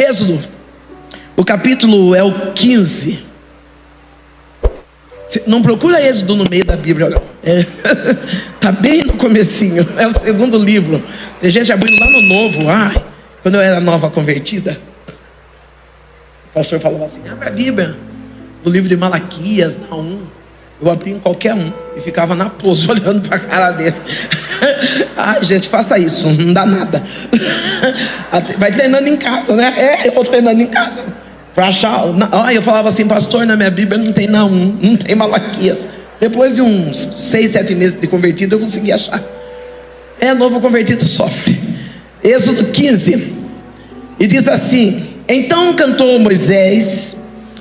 Êxodo, o capítulo é o 15. Não procura Êxodo no meio da Bíblia, não. Tá bem no comecinho. É o segundo livro. Tem gente abrindo lá no Novo. Quando eu era nova convertida, o pastor falava assim: abre a Bíblia no livro de Malaquias, Naum. Eu abri em qualquer um e ficava na pose olhando para a cara dele. Gente, faça isso, não dá nada. Vai treinando em casa, né? Eu vou treinando em casa para achar. Eu falava assim: pastor, na minha Bíblia não tem Naum, não tem Malaquias. Depois de uns 6, 7 meses de convertido, eu consegui achar. Novo convertido sofre. Êxodo 15. E diz assim: então cantou Moisés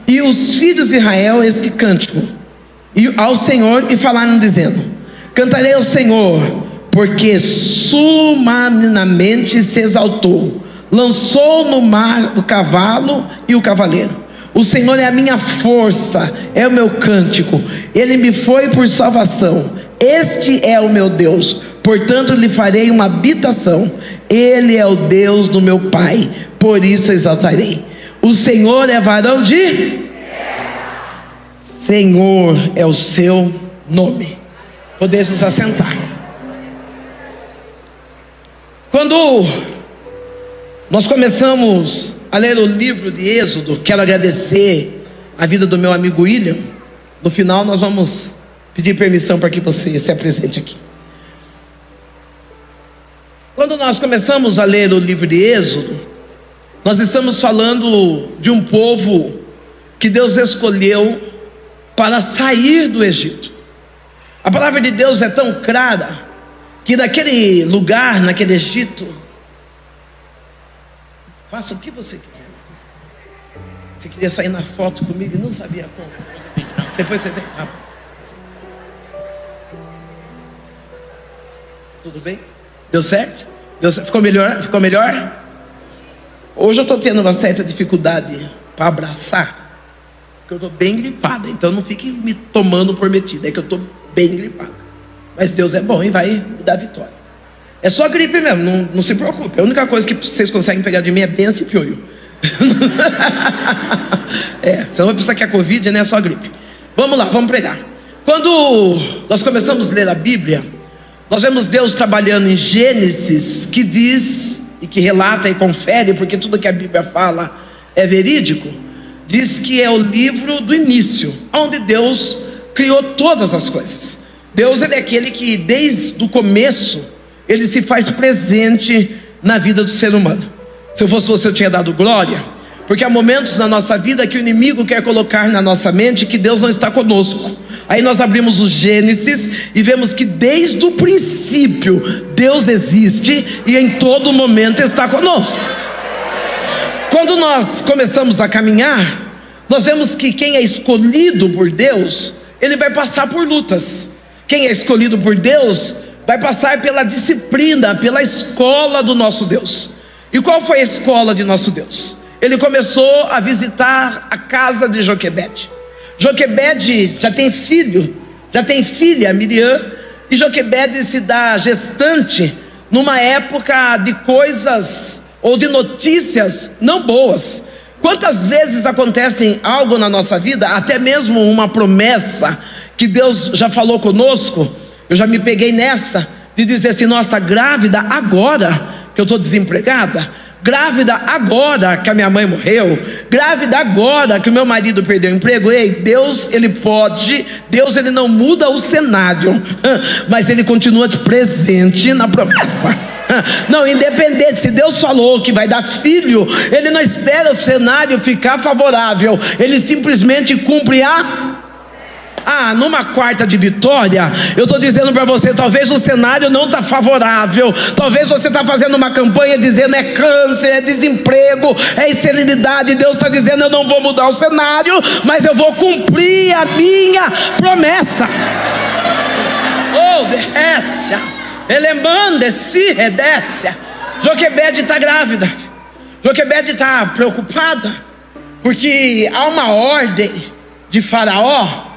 e os filhos de Israel este cântico ao Senhor, e falaram dizendo: cantarei ao Senhor, porque sumamente se exaltou, lançou no mar o cavalo e o cavaleiro. O Senhor é a minha força, é o meu cântico, Ele me foi por salvação. Este é o meu Deus, portanto lhe farei uma habitação. Ele é o Deus do meu pai, por isso exaltarei. O Senhor é varão de... Senhor é o seu nome. Podemos nos assentar. Quando nós começamos a ler o livro de Êxodo, quero agradecer a vida do meu amigo William. No final nós vamos pedir permissão para que você se apresente aqui. Quando nós começamos a ler o livro de Êxodo, nós estamos falando de um povo que Deus escolheu para sair do Egito. A palavra de Deus é tão clara que naquele lugar, naquele Egito, faça o que você quiser. Você queria sair na foto comigo e não sabia como. Depois você tentava. Tudo bem? Deu certo? Ficou melhor? Ficou melhor? Hoje eu estou tendo uma certa dificuldade para abraçar, porque eu estou bem gripada. Então não fique me tomando por metida, é que eu estou bem gripada. Mas Deus é bom e vai me dar vitória. É só gripe mesmo, não se preocupe. A única coisa que vocês conseguem pegar de mim é benção e piolho. Você não vai pensar que é Covid, né? É só gripe. Vamos lá, vamos pregar. Quando nós começamos a ler a Bíblia, nós vemos Deus trabalhando em Gênesis, que diz e que relata e confere, porque tudo que a Bíblia fala é verídico. Diz que é o livro do início, onde Deus criou todas as coisas. Deus, ele é aquele que desde o começo ele se faz presente na vida do ser humano. Se eu fosse você, eu tinha dado glória, porque há momentos na nossa vida que o inimigo quer colocar na nossa mente que Deus não está conosco. Aí nós abrimos o Gênesis e vemos que desde o princípio Deus existe e em todo momento está conosco. Quando nós começamos a caminhar, nós vemos que quem é escolhido por Deus, ele vai passar por lutas. Quem é escolhido por Deus vai passar pela disciplina, pela escola do nosso Deus. E qual foi a escola de nosso Deus? Ele começou a visitar a casa de Joquebede. Joquebede já tem filha, Miriam, e Joquebede se dá gestante numa época de coisas ou de notícias não boas. Quantas vezes acontecem algo na nossa vida, até mesmo uma promessa que Deus já falou conosco? Eu já me peguei nessa de dizer assim: nossa, grávida agora que eu estou desempregada, grávida agora que a minha mãe morreu, grávida agora que o meu marido perdeu o emprego. Ei, Deus, ele pode, Deus, ele não muda o cenário, mas ele continua presente na promessa. Não, independente, se Deus falou que vai dar filho, ele não espera o cenário ficar favorável, ele simplesmente cumpre numa quarta de vitória, eu estou dizendo para você, talvez o cenário não está favorável, talvez você está fazendo uma campanha dizendo é câncer, é desemprego, é inserenidade. Deus está dizendo: eu não vou mudar o cenário, mas eu vou cumprir a minha promessa. Décia, elemande-se, redécia. Joquebede está grávida, Joquebede está preocupada, porque há uma ordem de Faraó.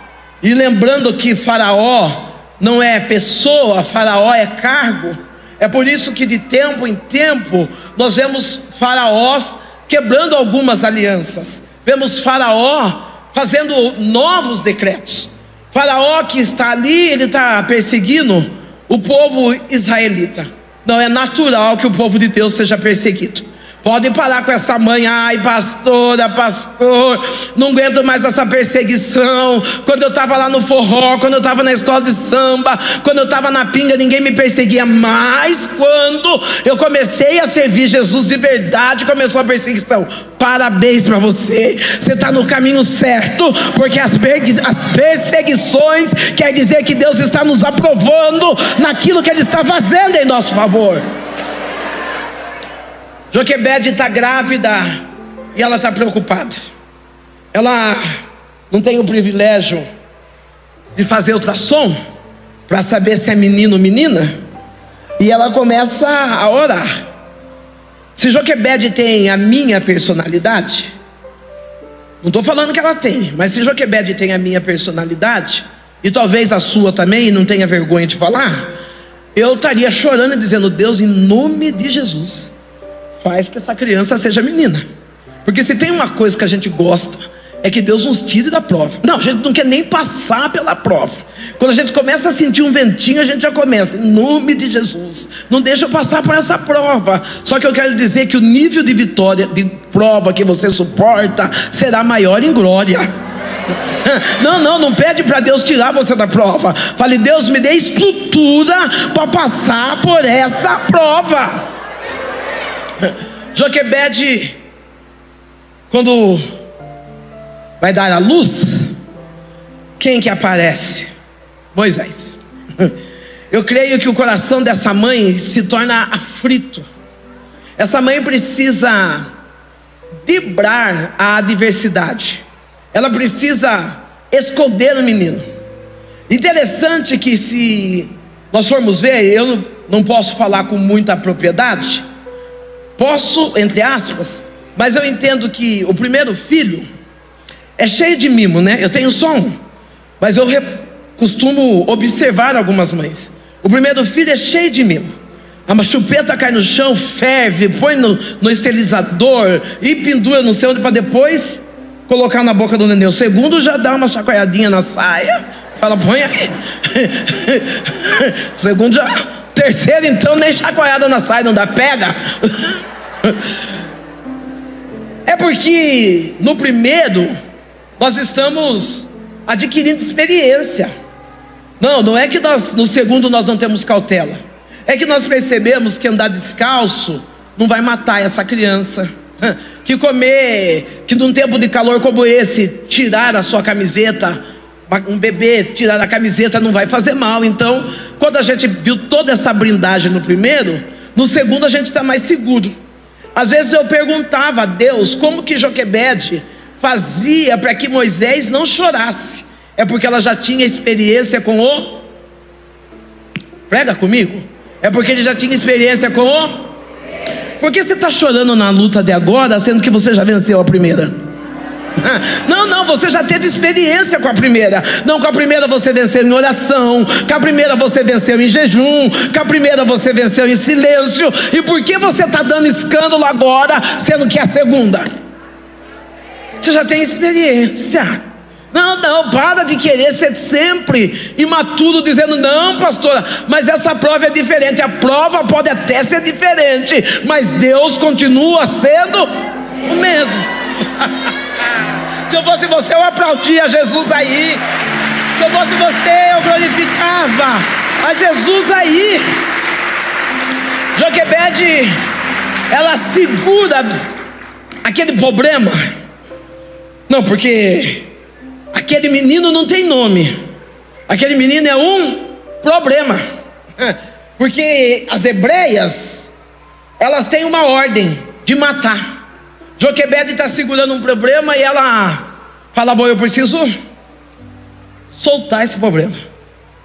E lembrando que Faraó não é pessoa, Faraó é cargo. É por isso que de tempo em tempo nós vemos faraós quebrando algumas alianças. Vemos Faraó fazendo novos decretos. Faraó que está ali, ele está perseguindo o povo israelita. Não é natural que o povo de Deus seja perseguido. Pode parar com essa mãe, ai pastora, pastor, não aguento mais essa perseguição. Quando eu estava lá no forró, quando eu estava na escola de samba, quando eu estava na pinga, ninguém me perseguia. Mas quando eu comecei a servir Jesus de verdade, começou a perseguição. Parabéns para você, você está no caminho certo, porque as perseguições quer dizer que Deus está nos aprovando naquilo que Ele está fazendo em nosso favor. Joquebede está grávida e ela está preocupada. Ela não tem o privilégio de fazer ultrassom para saber se é menino ou menina. E ela começa a orar. Se Joquebede tem a minha personalidade, não estou falando que ela tem, mas se Joquebede tem a minha personalidade, e talvez a sua também, e não tenha vergonha de falar, eu estaria chorando e dizendo: Deus, em nome de Jesus, faz que essa criança seja menina. Porque se tem uma coisa que a gente gosta, é que Deus nos tire da prova. Não, a gente não quer nem passar pela prova. Quando a gente começa a sentir um ventinho, a gente já começa: em nome de Jesus, não deixa eu passar por essa prova. Só que eu quero dizer que o nível de vitória, de prova que você suporta, será maior em glória. Não pede para Deus tirar você da prova. Fale: Deus, me dê estrutura para passar por essa prova. Joquebede, quando vai dar a luz, quem que aparece? Moisés. Eu creio que o coração dessa mãe se torna aflito. Essa mãe precisa driblar a adversidade. Ela precisa esconder o menino. Interessante que, se nós formos ver, eu não posso falar com muita propriedade. Posso, entre aspas, mas eu entendo que o primeiro filho é cheio de mimo, né? Eu tenho só um, mas eu costumo observar algumas mães. O primeiro filho é cheio de mimo. A chupeta cai no chão, ferve, põe no esterilizador e pendura não sei onde para depois colocar na boca do neném. O segundo já dá uma chacoalhadinha na saia, fala: põe aí. O segundo já... Terceiro, então, nem chacoalhada na saia não dá, pega. É porque no primeiro nós estamos adquirindo experiência. Não é que no segundo nós não temos cautela. É que nós percebemos que andar descalço não vai matar essa criança. Que num tempo de calor como esse, tirar a sua camiseta, um bebê tirar a camiseta não vai fazer mal. Então, quando a gente viu toda essa blindagem no primeiro, no segundo a gente está mais seguro. Às vezes eu perguntava a Deus como que Joquebede fazia para que Moisés não chorasse. É porque ela já tinha experiência com o... Prega comigo. É porque ele já tinha experiência com o... Por que você está chorando na luta de agora, sendo que você já venceu a primeira? Não, você já teve experiência com a primeira. Não, com a primeira você venceu em oração, com a primeira você venceu em jejum, com a primeira você venceu em silêncio. E por que você está dando escândalo agora, sendo que é a segunda? Você já tem experiência. Não, para de querer ser sempre imaturo, dizendo: não, pastora, mas essa prova é diferente. A prova pode até ser diferente, mas Deus continua sendo o mesmo. Se eu fosse você, eu aplaudia Jesus aí. Se eu fosse você, eu glorificava a Jesus aí. Joquebede, ela segura aquele problema. Não, porque aquele menino não tem nome. Aquele menino é um problema. Porque as hebreias, elas têm uma ordem de matar. Joquebede está segurando um problema e ela fala: bom, eu preciso soltar esse problema.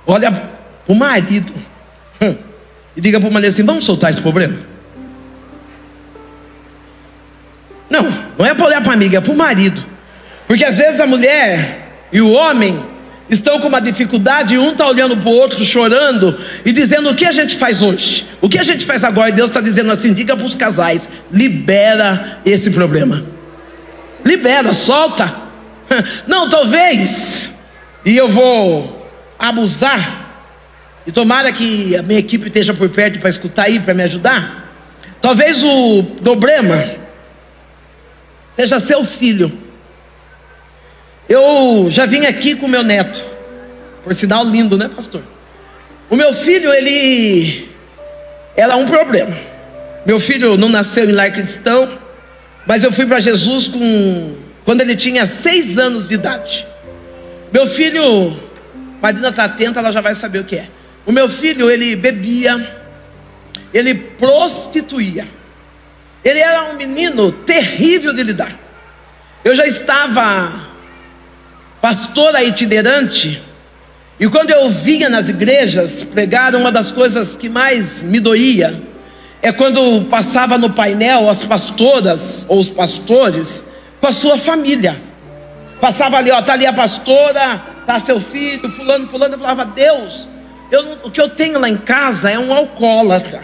Olha para o marido e diga para o marido assim: vamos soltar esse problema. Não é para olhar para a amiga, é para o marido. Porque às vezes a mulher e o homem estão com uma dificuldade, e um está olhando para o outro, chorando e dizendo: o que a gente faz hoje? O que a gente faz agora? E Deus está dizendo assim: diga para os casais, libera esse problema. Libera, solta. Não, talvez, e eu vou abusar, e tomara que a minha equipe esteja por perto para escutar aí, para me ajudar. Talvez o problema seja seu filho. Eu já vim aqui com meu neto, por sinal lindo, né, pastor? O meu filho, ele era um problema. Meu filho não nasceu em lar cristão, mas eu fui para Jesus quando ele tinha 6 anos de idade. Meu filho, Marina está atenta, ela já vai saber o que é. O meu filho, ele bebia, ele prostituía. Ele era um menino terrível de lidar. Eu já estava pastora itinerante, e quando eu vinha nas igrejas pregar, uma das coisas que mais me doía é quando passava no painel as pastoras ou os pastores com a sua família. Passava ali, ó, tá ali a pastora, tá seu filho, fulano, eu falava: Deus, o que eu tenho lá em casa é um alcoólatra.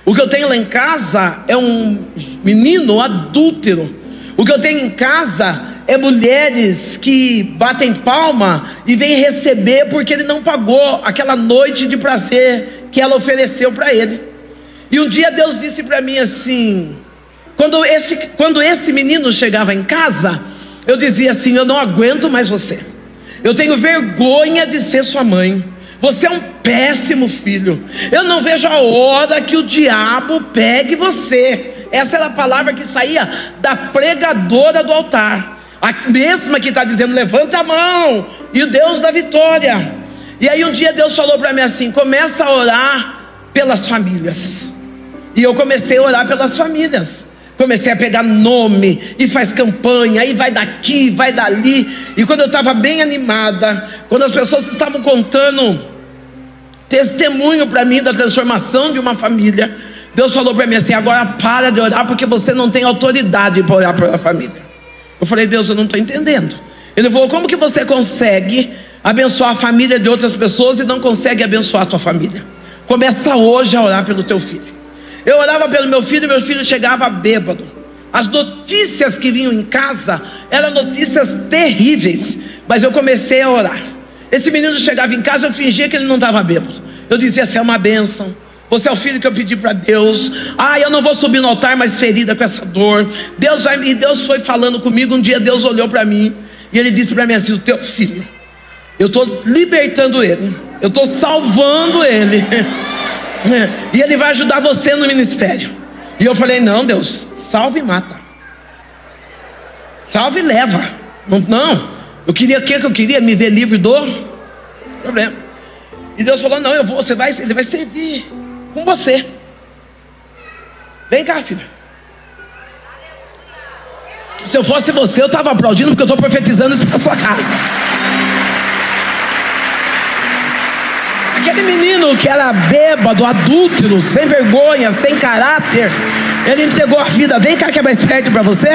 O que eu tenho lá em casa é um menino adúltero. O que eu tenho em casa é mulheres que batem palma e vêm receber porque ele não pagou aquela noite de prazer que ela ofereceu para ele. E um dia Deus disse para mim assim, quando esse menino chegava em casa, eu dizia assim: eu não aguento mais você, eu tenho vergonha de ser sua mãe, você é um péssimo filho, eu não vejo a hora que o diabo pegue você. Essa era a palavra que saía da pregadora do altar, a mesma que está dizendo: levanta a mão, e o Deus da vitória. E aí um dia Deus falou para mim assim: começa a orar pelas famílias. E eu comecei a orar pelas famílias, comecei a pegar nome, e faz campanha, e vai daqui, vai dali. E quando eu estava bem animada, quando as pessoas estavam contando testemunho para mim da transformação de uma família, Deus falou para mim assim: agora para de orar, porque você não tem autoridade para orar pela família. Eu falei: Deus, eu não estou entendendo. Ele falou: como que você consegue abençoar a família de outras pessoas e não consegue abençoar a tua família? Começa hoje a orar pelo teu filho. Eu orava pelo meu filho chegava bêbado. As notícias que vinham em casa eram notícias terríveis, mas eu comecei a orar. Esse menino chegava em casa, eu fingia que ele não estava bêbado. Eu dizia assim: é uma bênção, você é o filho que eu pedi para Deus. Eu não vou subir no altar mais ferida com essa dor. E Deus foi falando comigo. Um dia Deus olhou para mim e Ele disse para mim assim: o teu filho, eu estou libertando ele, eu estou salvando ele, e ele vai ajudar você no ministério. E eu falei: não, Deus, salve e mata, salve e leva. Não, eu queria o que eu queria? Me ver livre do problema. E Deus falou: não, ele vai servir com você. Vem cá, filho. Se eu fosse você, eu estava aplaudindo, porque eu estou profetizando isso para sua casa. Aquele menino que era bêbado, adúltero, sem vergonha, sem caráter, ele entregou a vida. Vem cá que é mais perto para você.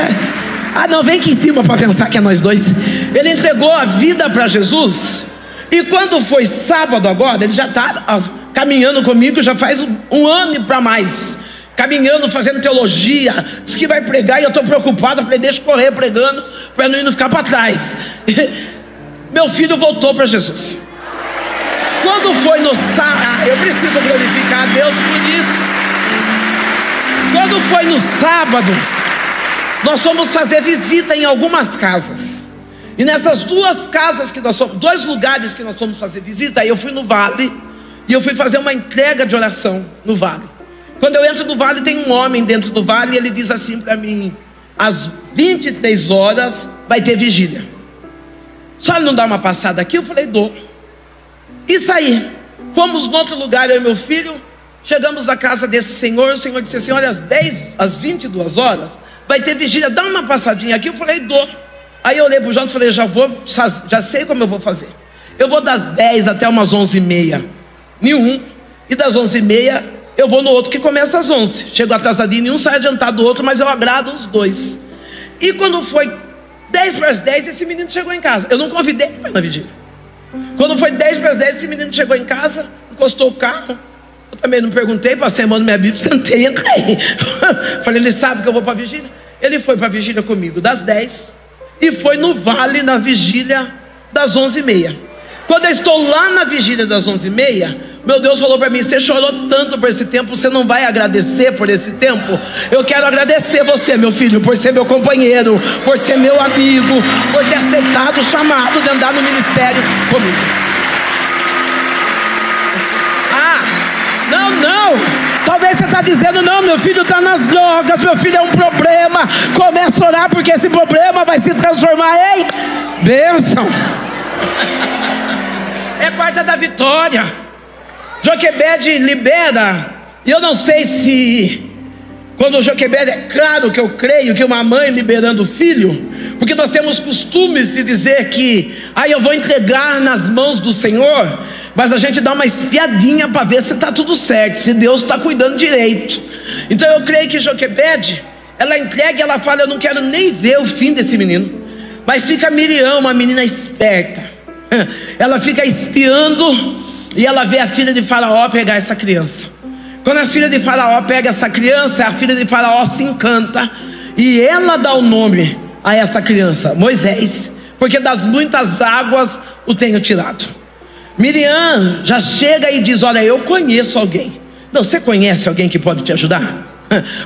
Não, vem aqui em cima para pensar que é nós dois. Ele entregou a vida para Jesus. E quando foi sábado agora, ele já está caminhando comigo, já faz um ano e para mais, caminhando, fazendo teologia. Diz que vai pregar, e eu estou preocupado. Eu falei: deixa eu correr pregando, para não ficar para trás. Meu filho voltou para Jesus. Quando foi no sábado, eu preciso glorificar a Deus por isso. Quando foi no sábado, nós fomos fazer visita em algumas casas. E nessas duas casas que nós fomos, 2 lugares que nós fomos fazer visita, aí eu fui no vale, e eu fui fazer uma entrega de oração no vale. Quando eu entro no vale, tem um homem dentro do vale, e ele diz assim para mim: às 23 horas vai ter vigília. Só ele não dá uma passada aqui? Eu falei: dou. E saí. Fomos no outro lugar, eu e meu filho. Chegamos à casa desse senhor. O senhor disse assim: olha, às 22 horas vai ter vigília, dá uma passadinha aqui. Eu falei: dou. Aí eu olhei para o Jota e falei: já sei como eu vou fazer. Eu vou das 10 até umas 11h30 nenhum, e das 11h30 eu vou no outro que começa às 11. Chego atrasadinho, nenhum sai adiantado do outro, mas eu agrado os dois. E quando foi 10 para as 10, esse menino chegou em casa. Eu não convidei ele para ir na vigília. Quando foi 10 para as 10, esse menino chegou em casa, encostou o carro. Eu também não perguntei, passei a mão na minha Bíblia, sentei e entrei. Falei, ele sabe que eu vou para a vigília? Ele foi para a vigília comigo das 10 e foi no vale na vigília das 11h30. Quando eu estou lá na vigília das 11h30, meu Deus falou para mim, você chorou tanto por esse tempo, você não vai agradecer por esse tempo? Eu quero agradecer você, meu filho, por ser meu companheiro, por ser meu amigo, por ter aceitado o chamado de andar no ministério comigo. Não, talvez você está dizendo, não, meu filho está nas drogas, meu filho é um problema. Começa a orar, porque esse problema vai se transformar em bênção. É quarta da vitória. Joquebede libera. E eu não sei se quando o Joquebede, é claro que eu creio que uma mãe liberando o filho, porque nós temos costumes de dizer que eu vou entregar nas mãos do Senhor, mas a gente dá uma espiadinha para ver se está tudo certo, se Deus está cuidando direito. Então eu creio que Joquebede, ela entrega e ela fala, eu não quero nem ver o fim desse menino. Mas fica Miriam, uma menina esperta, ela fica espiando e ela vê a filha de Faraó pegar essa criança. Quando a filha de Faraó pega essa criança, a filha de Faraó se encanta e ela dá o nome a essa criança, Moisés, porque das muitas águas o tenho tirado. Miriam já chega e diz, olha, eu conheço alguém. Não, você conhece alguém que pode te ajudar?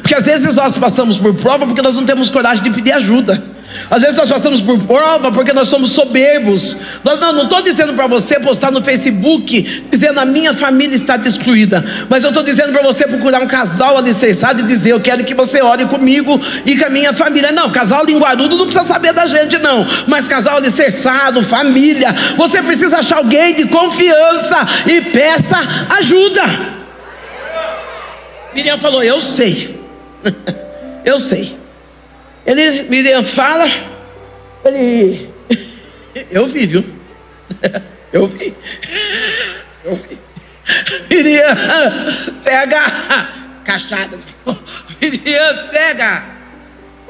Porque às vezes nós passamos por prova porque nós não temos coragem de pedir ajuda. Às vezes nós passamos por prova porque nós somos soberbos. Não estou dizendo para você postar no Facebook dizendo a minha família está destruída, mas eu estou dizendo para você procurar um casal alicerçado e dizer, eu quero que você ore comigo e com a minha família. Não, casal linguarudo não precisa saber da gente não, mas casal alicerçado, família, você precisa achar alguém de confiança e peça ajuda. Miriam falou, eu sei. Eu sei. Miriam fala, eu vi, viu? Eu vi. Miriam pega a cachada. Miriam pega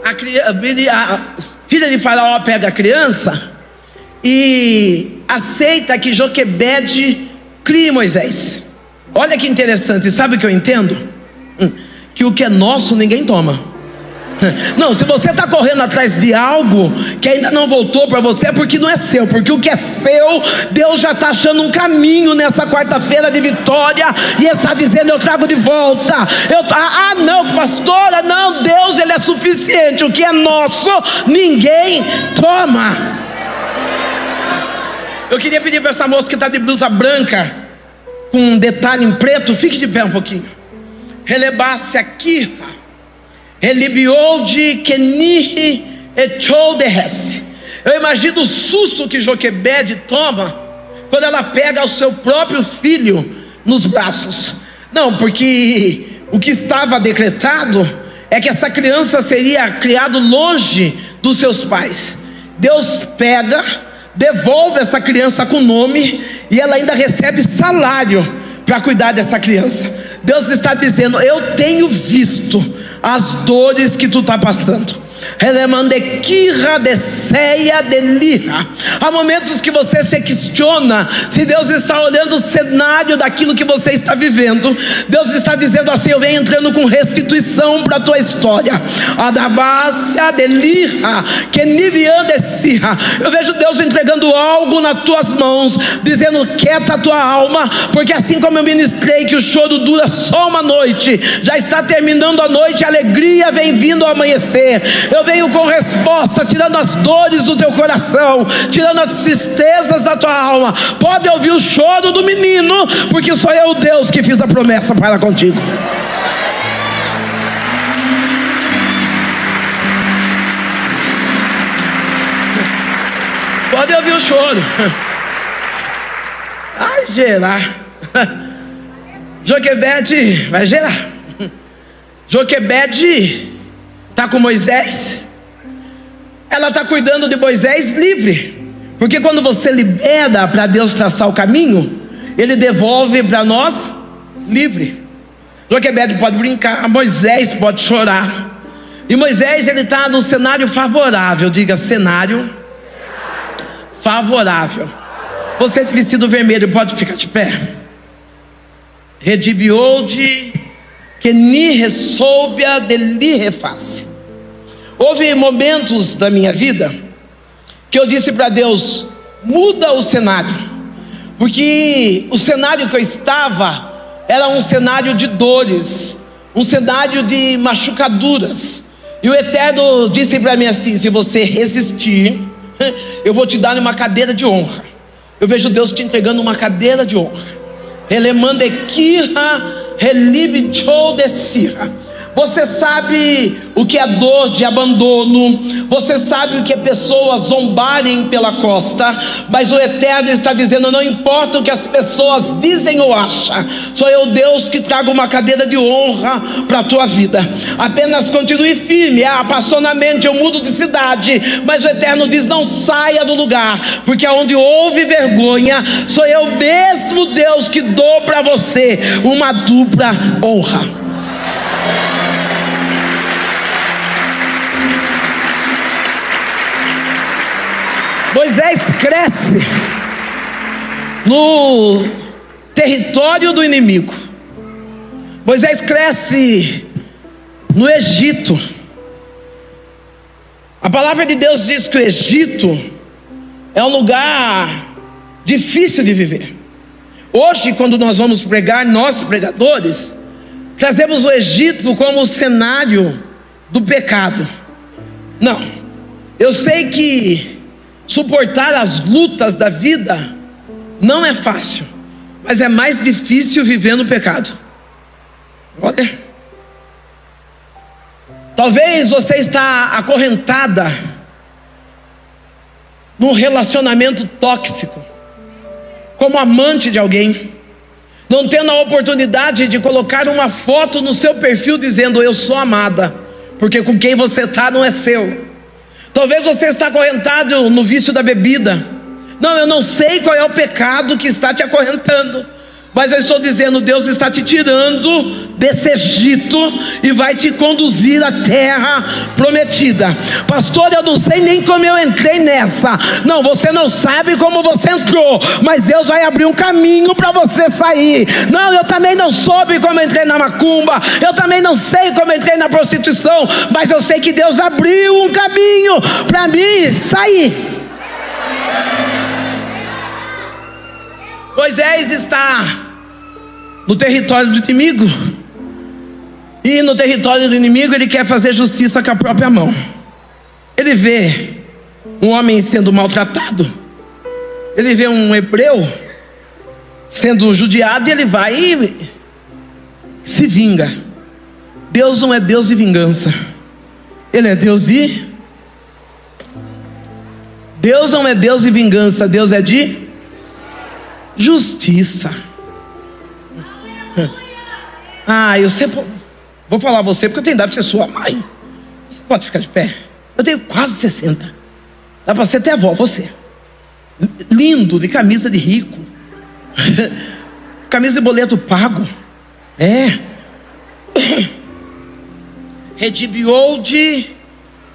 a filha de Faraó pega a criança e aceita que Joquebede crie Moisés. Olha que interessante, sabe o que eu entendo? Que o que é nosso ninguém toma. Não, se você está correndo atrás de algo que ainda não voltou para você, é porque não é seu. Porque o que é seu, Deus já está achando um caminho nessa quarta-feira de vitória e está dizendo, eu trago de volta. Não, pastora, não, Deus ele é suficiente. O que é nosso, ninguém toma. Eu queria pedir para essa moça que está de blusa branca com um detalhe em preto, fique de pé um pouquinho. Relebasse aqui. Relibiou de Kenir Echouderres. Eu imagino o susto que Joquebede toma quando ela pega o seu próprio filho nos braços. Não, porque o que estava decretado é que essa criança seria criada longe dos seus pais. Deus pega, devolve essa criança com nome e ela ainda recebe salário para cuidar dessa criança. Deus está dizendo, eu tenho visto as dores que tu está passando. Há momentos que você se questiona se Deus está olhando o cenário daquilo que você está vivendo. Deus está dizendo assim, eu venho entrando com restituição para a tua história. Eu vejo Deus entregando algo nas tuas mãos, dizendo, quieta a tua alma, porque assim como eu ministrei que o choro dura só uma noite, já está terminando a noite, a alegria vem vindo ao amanhecer. Eu venho com resposta, tirando as dores do teu coração, tirando as tristezas da tua alma. Pode ouvir o choro do menino, porque sou eu, Deus, que fiz a promessa para contigo. Pode ouvir o choro. Vai gerar. Joquebede vai gerar. Joquebede está com Moisés. Ela está cuidando de Moisés livre. Porque quando você libera para Deus traçar o caminho, Ele devolve para nós livre. Joquebede pode brincar, Moisés pode chorar. E Moisés ele está num cenário favorável. Diga cenário favorável. Você de vestido vermelho pode ficar de pé? Redibiou-de que ni ressoubia de li reface. Houve momentos da minha vida que eu disse para Deus: muda o cenário, porque o cenário que eu estava era um cenário de dores, um cenário de machucaduras. E o Eterno disse para mim assim: se você resistir, eu vou te dar uma cadeira de honra. Eu vejo Deus te entregando uma cadeira de honra. Você sabe o que é dor de abandono, você sabe o que é pessoas zombarem pela costa, mas o Eterno está dizendo: não importa o que as pessoas dizem ou acham, sou eu, Deus, que trago uma cadeira de honra para a tua vida. Apenas continue firme. Passou na mente, eu mudo de cidade, mas o Eterno diz: não saia do lugar, porque onde houve vergonha, sou eu mesmo, Deus, que dou para você uma dupla honra. Moisés cresce no território do inimigo. Moisés cresce no Egito. A palavra de Deus diz que o Egito é um lugar difícil de viver. Hoje, quando nós vamos pregar, nós pregadores trazemos o Egito como o cenário do pecado. Não, eu sei que suportar as lutas da vida não é fácil, mas é mais difícil viver no pecado. Olha, talvez você está acorrentada num relacionamento tóxico, como amante de alguém, não tendo a oportunidade de colocar uma foto no seu perfil dizendo: eu sou amada, porque com quem você está não é seu. Talvez você está acorrentado no vício da bebida. Não, eu não sei qual é o pecado que está te acorrentando, mas eu estou dizendo: Deus está te tirando desse Egito e vai te conduzir à terra prometida. Pastor, eu não sei nem como eu entrei nessa. Não, você não sabe como você entrou, mas Deus vai abrir um caminho para você sair. Não, eu também não soube como entrei na macumba, eu também não sei como entrei na prostituição, mas eu sei que Deus abriu um caminho para mim sair. Moisés está no território do inimigo, e no território do inimigo ele quer fazer justiça com a própria mão. Ele vê um homem sendo maltratado, ele vê um hebreu sendo judiado, e ele vai e se vinga. Deus não é Deus de vingança, Ele é Deus de... Deus não é Deus de vingança, Deus é de justiça. Eu sempre vou falar a você, porque eu tenho idade para ser sua mãe. Você pode ficar de pé? Eu tenho quase 60. Dá para ser até avó, você. Lindo, de camisa de rico. Camisa de boleto pago. Redibiou-de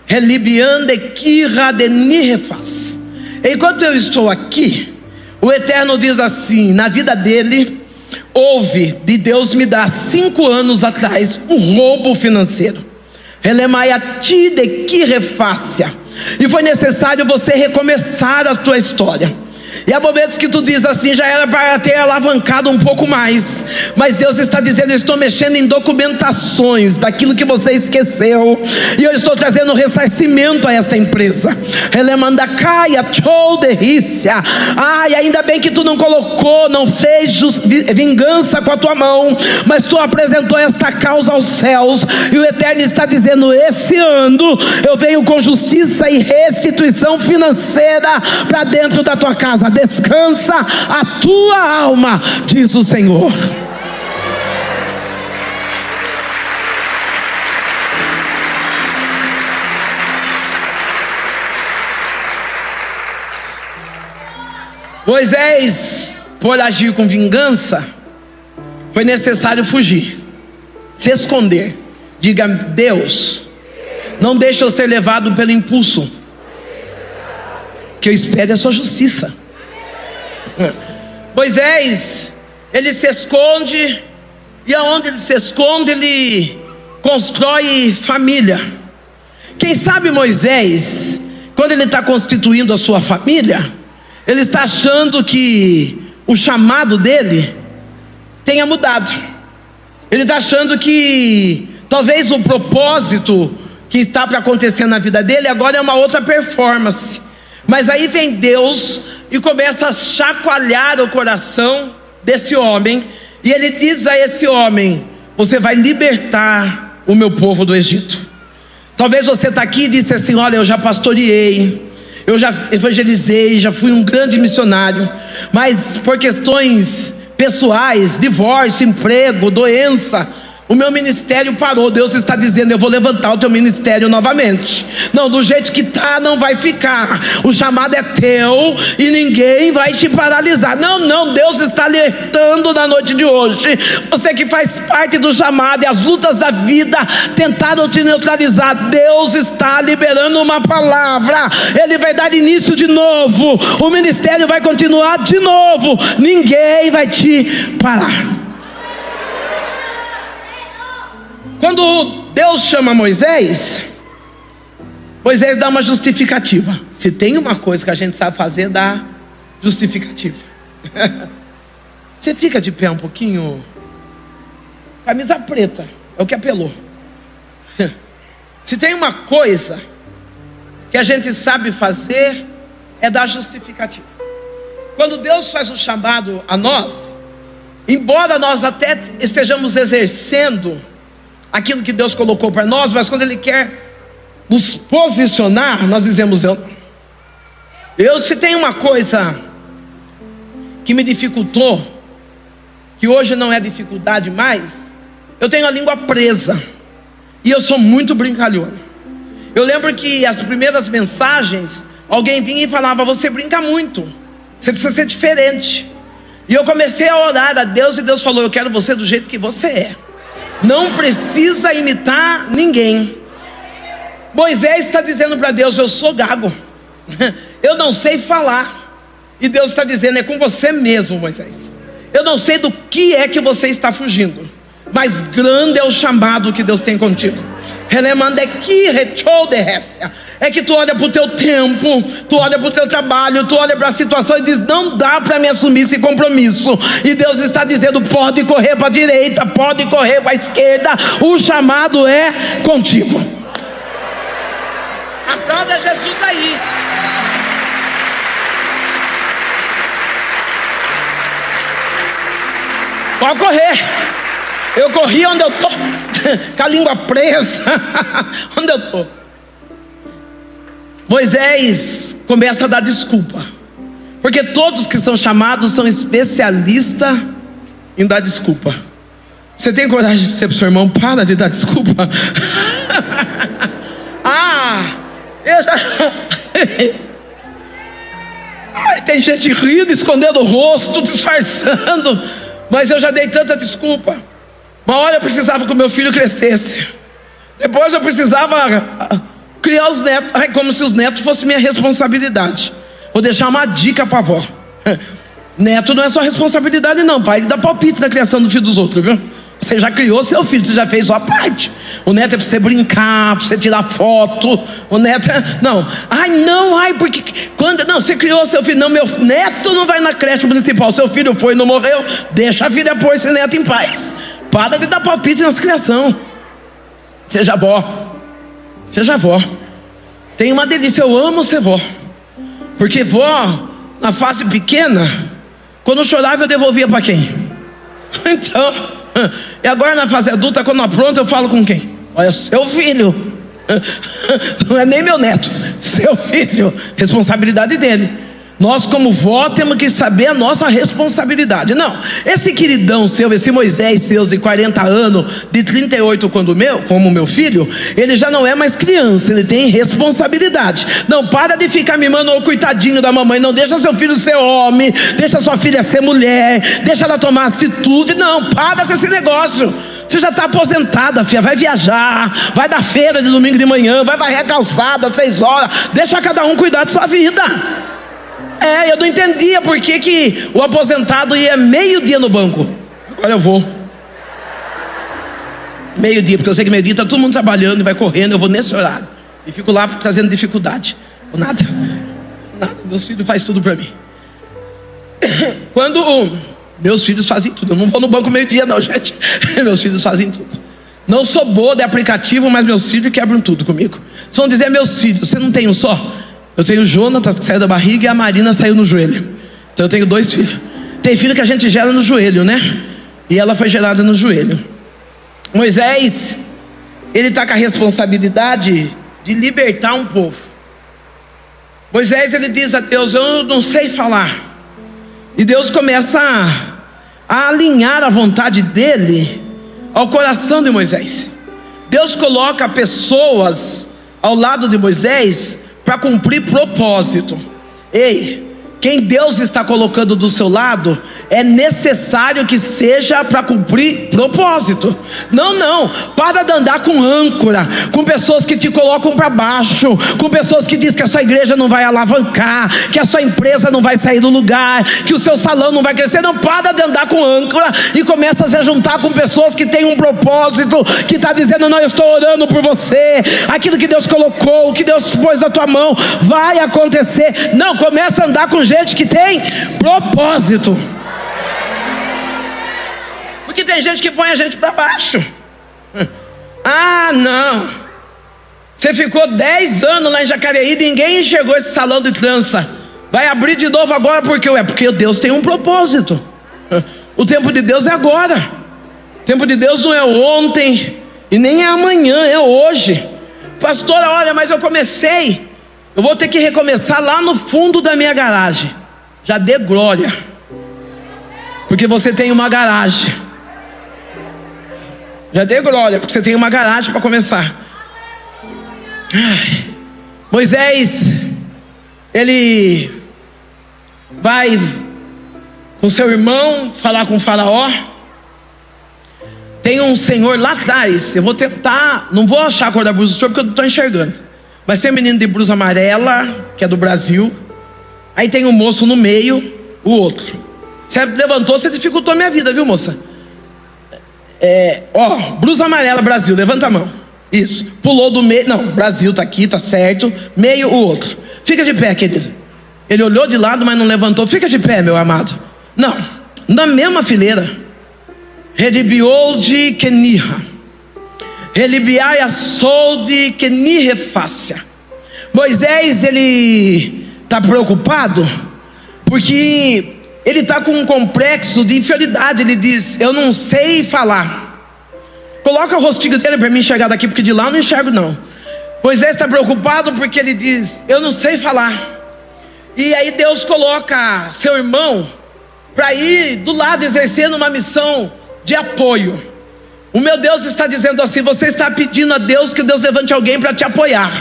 relibiande quirra de nirefaz. Enquanto eu estou aqui, o Eterno diz assim: na vida dele houve de Deus me dar 5 anos atrás um roubo financeiro. Elemaiati de quirefácia. E foi necessário você recomeçar a tua história. E há momentos que tu diz assim: já era para ter alavancado um pouco mais, mas Deus está dizendo: eu estou mexendo em documentações daquilo que você esqueceu, e eu estou trazendo ressarcimento a esta empresa. E ainda bem que tu não colocou, não fez vingança com a tua mão, mas tu apresentou esta causa aos céus, e o Eterno está dizendo: esse ano eu venho com justiça e restituição financeira para dentro da tua casa. Descansa a tua alma, diz o Senhor. Moisés, por agir com vingança, foi necessário fugir, se esconder. Diga: Deus, não deixe eu ser levado pelo impulso, que eu espere a sua justiça. Moisés, ele se esconde, e aonde ele se esconde, ele constrói família. Quem sabe Moisés, quando ele está constituindo a sua família, ele está achando que o chamado dele tenha mudado. Ele está achando que talvez o propósito que está para acontecer na vida dele agora é uma outra performance. Mas aí vem Deus e começa a chacoalhar o coração desse homem, e ele diz a esse homem: você vai libertar o meu povo do Egito. Talvez você está aqui e disse assim: olha, eu já pastoreei, eu já evangelizei, já fui um grande missionário, mas por questões pessoais, divórcio, emprego, doença, o meu ministério parou. Deus está dizendo: eu vou levantar o teu ministério novamente. Não, do jeito que está não vai ficar. O chamado é teu e ninguém vai te paralisar. Não, Deus está alertando na noite de hoje. Você que faz parte do chamado e as lutas da vida tentaram te neutralizar, Deus está liberando uma palavra. Ele vai dar início de novo. O ministério vai continuar de novo. Ninguém vai te parar. Quando Deus chama Moisés, Moisés dá uma justificativa. Se tem uma coisa que a gente sabe fazer, dá justificativa. Você fica de pé um pouquinho. Camisa preta é o que apelou. Se tem uma coisa que a gente sabe fazer, é dar justificativa. Quando Deus faz um chamado a nós, embora nós até estejamos exercendo aquilo que Deus colocou para nós, mas quando Ele quer nos posicionar, nós dizemos: eu se tem uma coisa que me dificultou, que hoje não é dificuldade mais, eu tenho a língua presa, e eu sou muito brincalhona. Eu lembro que as primeiras mensagens, alguém vinha e falava: você brinca muito, você precisa ser diferente. E eu comecei a orar a Deus, e Deus falou: eu quero você do jeito que você é. Não precisa imitar ninguém. Moisés está dizendo para Deus: eu sou gago, eu não sei falar. E Deus está dizendo: é com você mesmo, Moisés. Eu não sei do que é que você está fugindo, mas grande é o chamado que Deus tem contigo. É que tu olha para o teu tempo, tu olha para o teu trabalho, tu olha para a situação e diz: não dá para me assumir esse compromisso. E Deus está dizendo: pode correr para a direita, pode correr para a esquerda, o chamado é contigo. Aplauda Jesus aí. Pode correr. Eu corri onde eu estou, com a língua presa. Onde eu estou? Moisés começa a dar desculpa, porque todos que são chamados são especialistas em dar desculpa. Você tem coragem de dizer para o seu irmão: para de dar desculpa? Eu já... tem gente rindo, escondendo o rosto, disfarçando. Mas eu já dei tanta desculpa. Uma hora eu precisava que o meu filho crescesse, depois eu precisava criar os netos. Como se os netos fossem minha responsabilidade. Vou deixar uma dica para a avó: neto não é só responsabilidade não, pai. Ele dá palpite na criação do filho dos outros, viu? Você já criou seu filho, você já fez sua parte. O neto é para você brincar, para você tirar foto. O neto não, porque quando não, você criou seu filho. Não, meu neto não vai na creche municipal. Seu filho foi e não morreu, deixa a filha pôr esse neto em paz. Para de dar palpite nas criação. Seja vó. Seja vó. Tem uma delícia, eu amo ser vó. Porque vó, na fase pequena, quando eu chorava eu devolvia para quem? Então, e agora na fase adulta, quando apronta, eu falo com quem? Olha, seu filho. Não é nem meu neto, seu filho. Responsabilidade dele. Nós como vó temos que saber a nossa responsabilidade. Não, esse queridão seu, esse Moisés seu de 40 anos, de 38 como meu filho, ele já não é mais criança, ele tem responsabilidade. Não, para de ficar mimando o coitadinho da mamãe. Não, deixa seu filho ser homem, deixa sua filha ser mulher, deixa ela tomar atitude. Não, para com esse negócio. Você já está aposentada, filha, vai viajar, vai dar feira de domingo de manhã, vai varrer a calçada às 6 horas. Deixa cada um cuidar de sua vida. Eu não entendia por que o aposentado ia meio-dia no banco. Agora eu vou meio-dia, porque eu sei que meio-dia está todo mundo trabalhando e vai correndo. Eu vou nesse horário e fico lá trazendo dificuldade. Nada, meus filhos fazem tudo para mim. Quando meus filhos fazem tudo, eu não vou no banco meio-dia não, gente. Meus filhos fazem tudo. Não sou boa de aplicativo, mas meus filhos quebram tudo comigo. Vocês vão dizer, meus filhos, você não tem um só? Eu tenho o Jonatas, que saiu da barriga, e a Marina saiu no joelho. Então eu tenho 2 filhos. Tem filho que a gente gera no joelho, né? E ela foi gerada no joelho. Moisés, ele está com a responsabilidade de libertar um povo. Moisés, ele diz a Deus, eu não sei falar. E Deus começa a alinhar a vontade dele ao coração de Moisés. Deus coloca pessoas ao lado de Moisés para cumprir propósito. Ei, quem Deus está colocando do seu lado é necessário que seja para cumprir propósito. Não, para de andar com âncora, com pessoas que te colocam para baixo, com pessoas que dizem que a sua igreja não vai alavancar, que a sua empresa não vai sair do lugar, que o seu salão não vai crescer. Não, para de andar com âncora e começa a se juntar com pessoas que têm um propósito, que está dizendo, não, eu estou orando por você, aquilo que Deus colocou, o que Deus pôs na tua mão, vai acontecer. Não, começa a andar com gente que tem propósito. Porque tem gente que põe a gente para baixo. Não, você ficou 10 anos lá em Jacareí e ninguém enxergou esse salão de trança. Vai abrir de novo agora porque Deus tem um propósito. O tempo de Deus é agora. O tempo de Deus não é ontem e nem é amanhã, é hoje. Pastora, olha, mas eu comecei, eu vou ter que recomeçar lá no fundo da minha garagem. Já dê glória, porque você tem uma garagem. Já dê glória, porque você tem uma garagem para começar. Moisés, ele vai com seu irmão falar com o faraó. Tem um senhor lá atrás, eu vou tentar, não vou achar a cor da blusa do senhor porque eu não estou enxergando. Mas tem um menino de blusa amarela, que é do Brasil. Aí tem um moço no meio, o outro. Você levantou, você dificultou a minha vida, viu, moça? Blusa amarela, Brasil, levanta a mão. Isso, pulou do meio. Não, Brasil tá aqui, tá certo. Meio, o outro. Fica de pé, querido. Ele olhou de lado, mas não levantou. Fica de pé, meu amado. Não, na mesma fileira. Redibiou de Kenirra, Relibiai a sol de Kenirrefácia. Moisés, ele está preocupado porque ele está com um complexo de inferioridade. Ele diz, eu não sei falar. Coloca o rostinho dele para mim enxergar daqui, porque de lá eu não enxergo não. Moisés está preocupado porque ele diz, eu não sei falar. E aí Deus coloca seu irmão para ir do lado exercendo uma missão de apoio. O meu Deus está dizendo assim, você está pedindo a Deus que Deus levante alguém para te apoiar,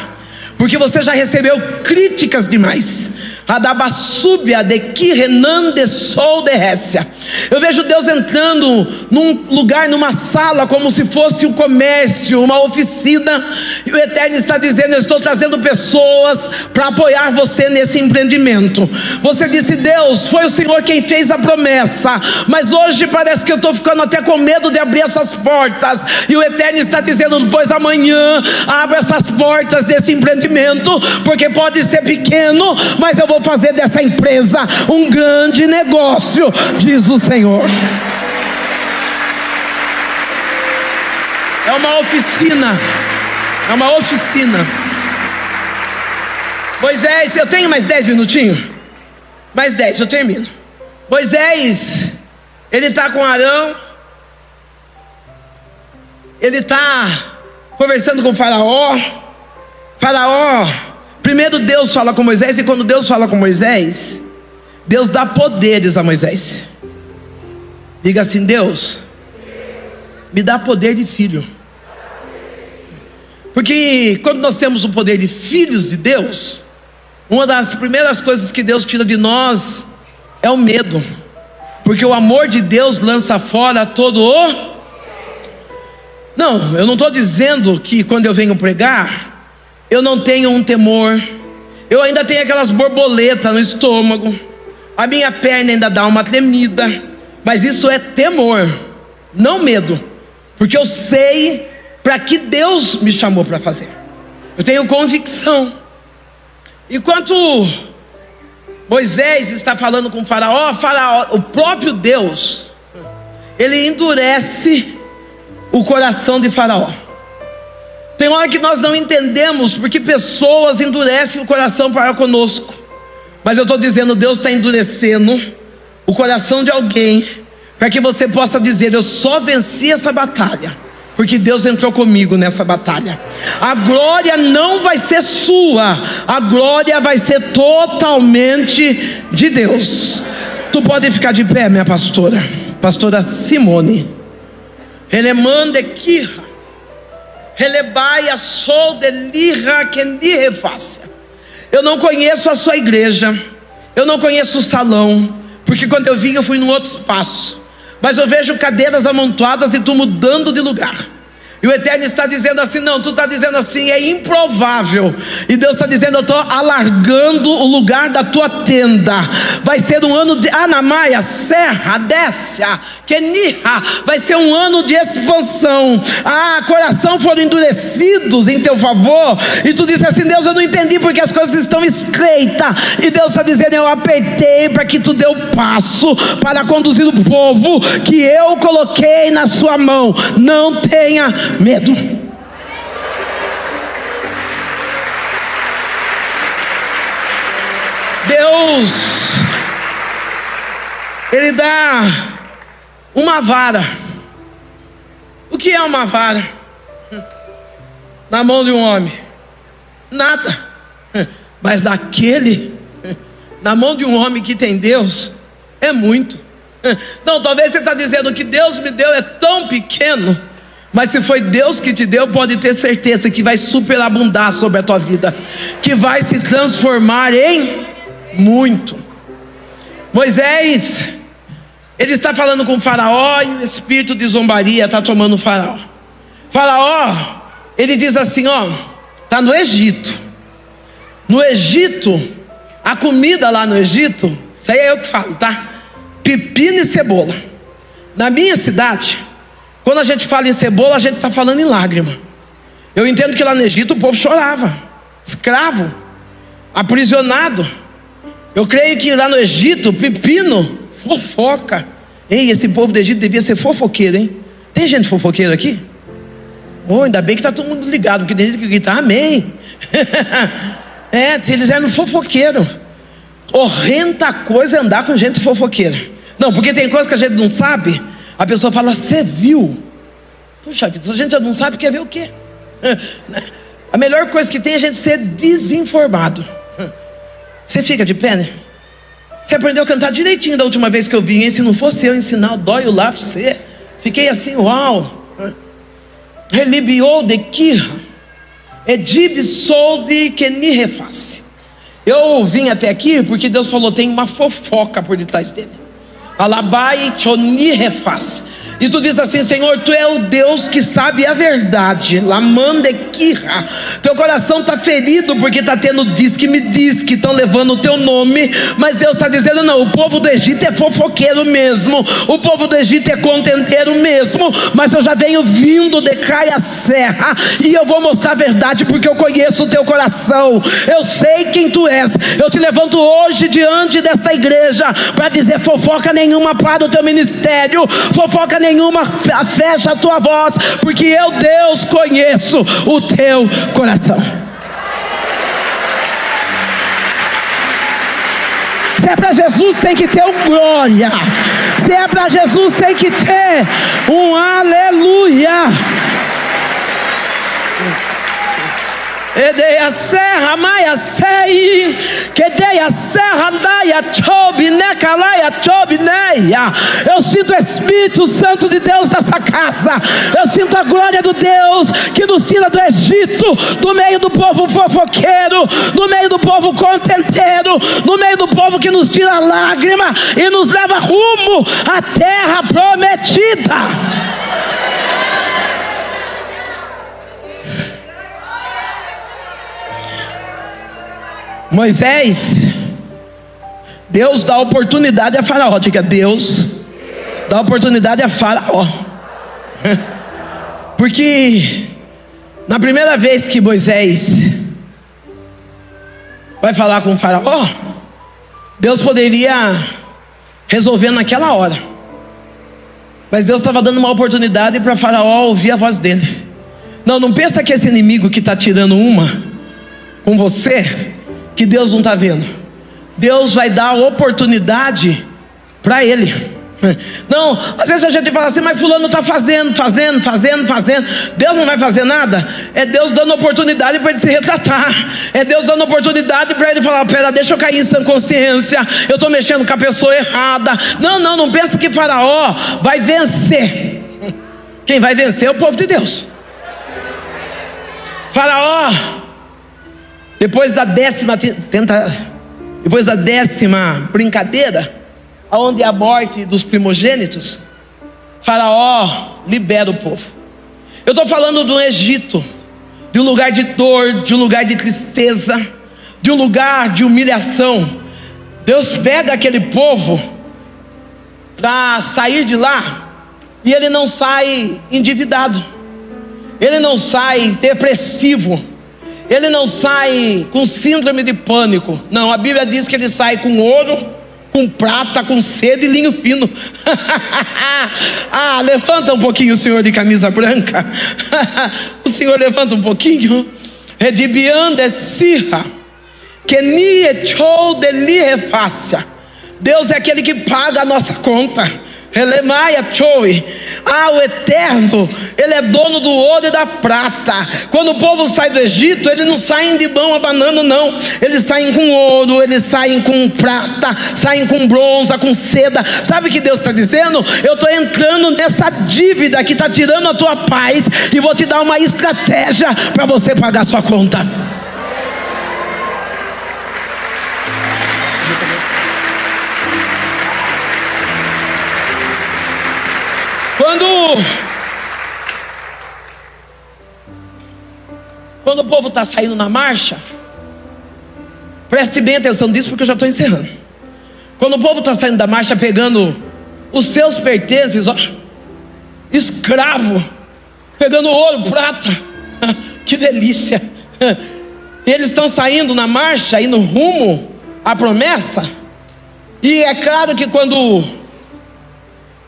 porque você já recebeu críticas demais. Adabasúbia de que renan de sol de Récia. Eu vejo Deus entrando num lugar, numa sala, como se fosse um comércio, uma oficina, e o Eterno está dizendo, eu estou trazendo pessoas para apoiar você nesse empreendimento. Você disse, Deus, foi o Senhor quem fez a promessa, mas hoje parece que eu estou ficando até com medo de abrir essas portas, e o Eterno está dizendo, pois amanhã abra essas portas desse empreendimento, porque pode ser pequeno, mas eu vou fazer dessa empresa um grande negócio, diz o Senhor. É uma oficina. É uma oficina. Moisés, eu tenho mais 10 minutinhos? Mais 10, eu termino. Moisés, ele está com Arão. Ele está conversando com o faraó. Faraó, primeiro Deus fala com Moisés, e quando Deus fala com Moisés, Deus dá poderes a Moisés. Diga assim, Deus, me dá poder de filho. Porque quando nós temos o poder de filhos de Deus, uma das primeiras coisas que Deus tira de nós é o medo. Porque o amor de Deus lança fora todo o... Não, eu não estou dizendo que quando eu venho pregar, eu não tenho um temor, Eu ainda tenho aquelas borboletas no estômago, a minha perna ainda dá uma tremida, mas isso é temor, não medo, porque eu sei para que Deus me chamou para fazer. Eu tenho convicção. Enquanto Moisés está falando com Faraó, o próprio Deus, ele endurece o coração de Faraó. Tem hora que nós não entendemos porque pessoas endurecem o coração para conosco. Mas eu estou dizendo, Deus está endurecendo o coração de alguém para que você possa dizer: eu só venci essa batalha porque Deus entrou comigo nessa batalha. A glória não vai ser sua, a glória vai ser totalmente de Deus. Tu pode ficar de pé, minha pastora, pastora Simone. Relemande Kira, Relebaia Sol de Lira Kendi Refácia. Eu não conheço a sua igreja, eu não conheço o salão, porque quando eu vim eu fui num outro espaço, mas eu vejo cadeiras amontoadas e tu mudando de lugar. E o Eterno está dizendo assim: não, tu está dizendo assim, é improvável. E Deus está dizendo: eu estou alargando o lugar da tua tenda. Vai ser um ano de Anamaia, Serra, Décia, Kenirra. Vai ser um ano de expansão. Coração foram endurecidos em teu favor. E tu disse assim: Deus, eu não entendi porque as coisas estão estreitas. E Deus está dizendo: eu apertei para que tu dê o passo para conduzir o povo que eu coloquei na sua mão. Não tenha medo. Deus, Ele dá uma vara. O que é uma vara? Na mão de um homem, nada. Mas daquele, na mão de um homem que tem Deus, é muito. Não, talvez você está dizendo que Deus me deu é tão pequeno, mas se foi Deus que te deu, pode ter certeza que vai superabundar sobre a tua vida, que vai se transformar em muito. Moisés, ele está falando com o Faraó e o espírito de zombaria está tomando o Faraó. Faraó, ele diz assim: está no Egito. No Egito, a comida lá no Egito, isso aí é eu que falo, tá? Pepino e cebola. Na minha cidade, quando a gente fala em cebola, a gente está falando em lágrima. Eu entendo que lá no Egito o povo chorava, escravo, aprisionado. Eu creio que lá no Egito, pepino, fofoca. Ei, esse povo do Egito devia ser fofoqueiro, hein? Tem gente fofoqueira aqui? Ainda bem que está todo mundo ligado, porque tem gente que grita amém. Eles eram fofoqueiros. Horrenda coisa é andar com gente fofoqueira. Não, porque tem coisa que a gente não sabe. A pessoa fala: você viu? Puxa vida, se a gente já não sabe, quer ver o quê? A melhor coisa que tem é a gente ser desinformado. Você fica de pé, né? Você aprendeu a cantar direitinho da última vez que eu vim, hein? Se não fosse eu ensinar o dói lá para você. Fiquei assim, uau. Relibiou de Kirra, Edib Sol de Kenirreface. Eu vim até aqui porque Deus falou: tem uma fofoca por detrás dele. Alabai Chonirreface. E tu diz assim: Senhor, tu é o Deus que sabe a verdade. Lamandequirra. Teu coração está ferido porque está tendo diz que estão levando o teu nome. Mas Deus está dizendo: não, o povo do Egito é fofoqueiro mesmo, o povo do Egito é contenteiro mesmo, mas eu já venho vindo de Caia Serra e eu vou mostrar a verdade, porque eu conheço o teu coração, eu sei quem tu és. Eu te levanto hoje diante desta igreja para dizer: fofoca nenhuma para o teu ministério, fofoca nenhuma, fecha a tua voz, porque eu, Deus, conheço o teu coração. Se é para Jesus, tem que ter um glória. Se é para Jesus, tem que ter um aleluia. Edeia serra, maia sei, que deia serra, daia chobe, necalaia chobe, neia. Eu sinto o Espírito Santo de Deus nessa casa. Eu sinto a glória do Deus que nos tira do Egito, do meio do povo fofoqueiro, do meio do povo contenteiro, do meio do povo que nos tira a lágrima e nos leva rumo à terra prometida. Moisés, Deus dá oportunidade a Faraó. Diga, Deus dá oportunidade a Faraó. Porque na primeira vez que Moisés vai falar com o Faraó, Deus poderia resolver naquela hora, mas Deus estava dando uma oportunidade para Faraó ouvir a voz dele. Não pensa que esse inimigo que está tirando uma com você, que Deus não está vendo. Deus vai dar oportunidade para ele. Não, às vezes a gente fala assim, mas fulano está fazendo. Deus não vai fazer nada. É Deus dando oportunidade para ele se retratar. É Deus dando oportunidade para ele falar, pera, deixa eu cair em sã consciência, eu estou mexendo com a pessoa errada. Não pense que Faraó vai vencer. Quem vai vencer é o povo de Deus. Faraó, depois da décima brincadeira, onde a morte dos primogênitos, Faraó libera o povo. Eu estou falando do Egito, de um lugar de dor, de um lugar de tristeza, de um lugar de humilhação. Deus pega aquele povo para sair de lá, e ele não sai endividado, ele não sai depressivo, ele não sai com síndrome de pânico. Não, a Bíblia diz que ele sai com ouro, com prata, com seda e linho fino. Levanta um pouquinho, o senhor de camisa branca. O senhor levanta um pouquinho. Redibianda sirra, que ni echou de li refácia. Deus é aquele que paga a nossa conta. O Eterno, Ele é dono do ouro e da prata. Quando o povo sai do Egito, eles não saem de mão abanando, não. Eles saem com ouro, eles saem com prata, saem com bronze, com seda. Sabe o que Deus está dizendo? Eu estou entrando nessa dívida que está tirando a tua paz, e vou te dar uma estratégia para você pagar a sua conta. Quando o povo está saindo na marcha, preste bem atenção nisso, porque eu já estou encerrando. Quando o povo está saindo da marcha, pegando os seus pertences, escravo, pegando ouro, prata, que delícia. E eles estão saindo na marcha, indo rumo à promessa. E é claro que quando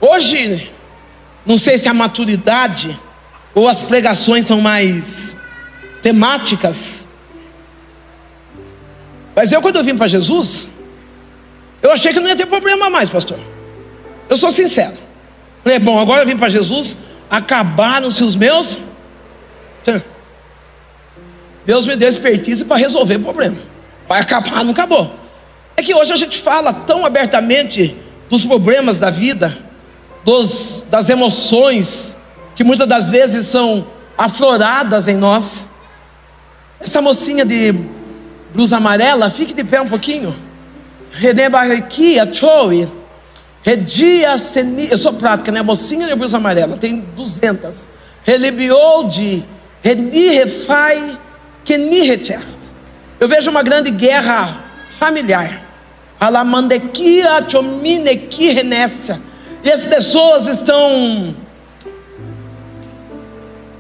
hoje, não sei se a maturidade ou as pregações são mais temáticas, mas quando eu vim para Jesus, eu achei que não ia ter problema mais, pastor. Eu sou sincero. Falei, bom, agora eu vim para Jesus, acabaram-se os meus. Deus me deu expertise para resolver o problema. Vai acabar, não acabou. É que hoje a gente fala tão abertamente dos problemas da vida, das emoções que muitas das vezes são afloradas em nós. Essa mocinha de blusa amarela, fique de pé um pouquinho. Eu sou prática, né? Mocinha de blusa amarela, tem 200. Eu vejo uma grande guerra familiar. E as pessoas estão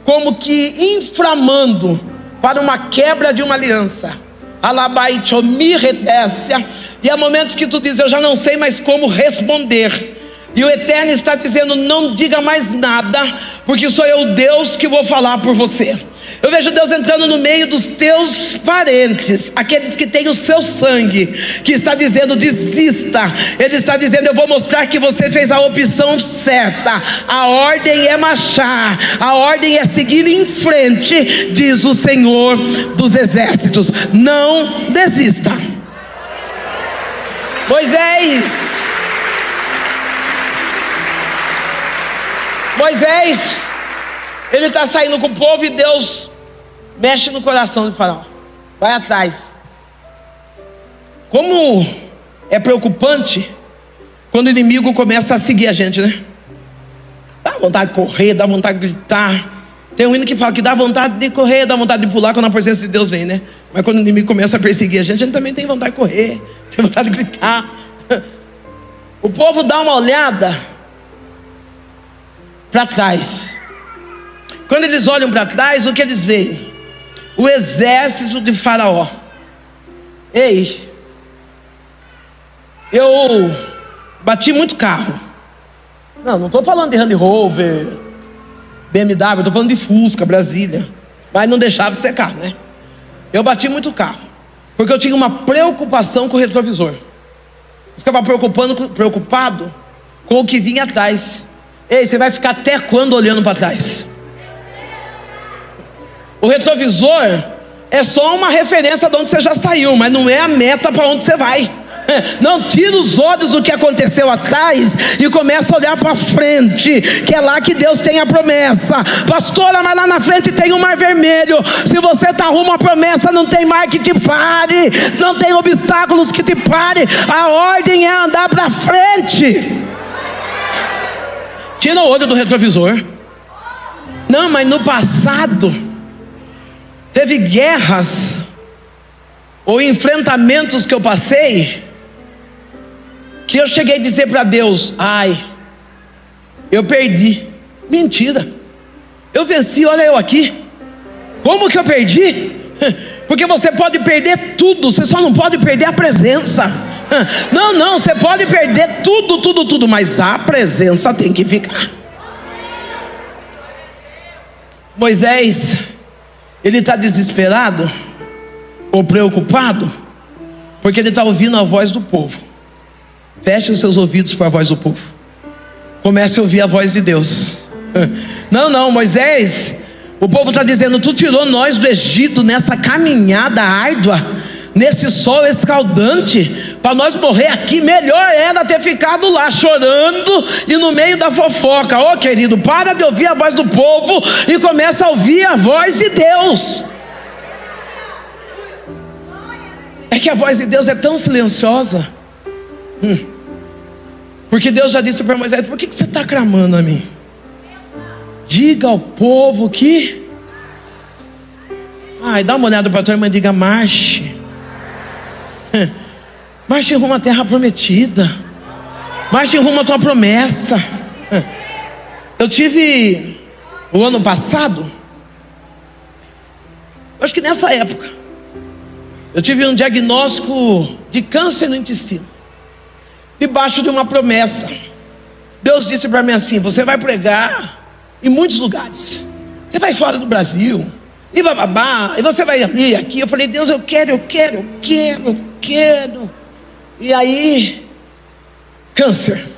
como que inflamando para uma quebra de uma aliança. E há momentos que tu diz, eu já não sei mais como responder. E o Eterno está dizendo, não diga mais nada, porque sou eu, Deus, que vou falar por você. Eu vejo Deus entrando no meio dos teus parentes, aqueles que têm o seu sangue, que está dizendo, desista. Ele está dizendo, eu vou mostrar que você fez a opção certa. A ordem é marchar, a ordem é seguir em frente, diz o Senhor dos Exércitos. Não desista. Moisés, ele está saindo com o povo, e Deus mexe no coração de Faraó. Vai atrás. Como é preocupante quando o inimigo começa a seguir a gente, né? Dá vontade de correr, dá vontade de gritar. Tem um hino que fala que dá vontade de correr, dá vontade de pular quando a presença de Deus vem, né? Mas quando o inimigo começa a perseguir a gente também tem vontade de correr, tem vontade de gritar. O povo dá uma olhada para trás. Quando eles olham para trás, o que eles veem? O exército de Faraó. Ei, eu bati muito carro. Não estou falando de Range Rover, BMW, estou falando de Fusca, Brasília. Mas não deixava de ser carro, né? Eu bati muito carro, porque eu tinha uma preocupação com o retrovisor. Eu ficava preocupado com o que vinha atrás. Ei, você vai ficar até quando olhando para trás? O retrovisor é só uma referência de onde você já saiu, mas não é a meta para onde você vai. Não tira os olhos do que aconteceu atrás e começa a olhar para frente, que é lá que Deus tem a promessa. Pastora, mas lá na frente tem um mar vermelho. Se você está rumo à promessa, não tem mar que te pare, não tem obstáculos que te pare. A ordem é andar para frente. Tira o olho do retrovisor. Não, mas no passado teve guerras ou enfrentamentos que eu passei, que eu cheguei a dizer para Deus: ai, eu perdi. Mentira, eu venci, olha eu aqui. Como que eu perdi? Porque você pode perder tudo, você só não pode perder a presença. Não, você pode perder tudo, mas a presença tem que ficar. Moisés, ele está desesperado ou preocupado, porque ele está ouvindo a voz do povo. Feche os seus ouvidos para a voz do povo. Comece a ouvir a voz de Deus. Não, Moisés, o povo está dizendo: tu tirou nós do Egito nessa caminhada árdua, nesse sol escaldante, para nós morrer aqui. Melhor era ter ficado lá chorando e no meio da fofoca. Ô querido, para de ouvir a voz do povo e começa a ouvir a voz de Deus. É que a voz de Deus é tão silenciosa. Porque Deus já disse para Moisés: por que você está clamando a mim? Diga ao povo que... dá uma olhada para a tua irmã e diga: marche. Marche rumo à terra prometida. Marche rumo à tua promessa. Eu tive, o ano passado, acho que nessa época, eu tive um diagnóstico de câncer no intestino, debaixo de uma promessa. Deus disse para mim assim: você vai pregar em muitos lugares, você vai fora do Brasil, e bababá, e você vai ali, aqui. Eu falei: Deus, eu quero. E aí, câncer.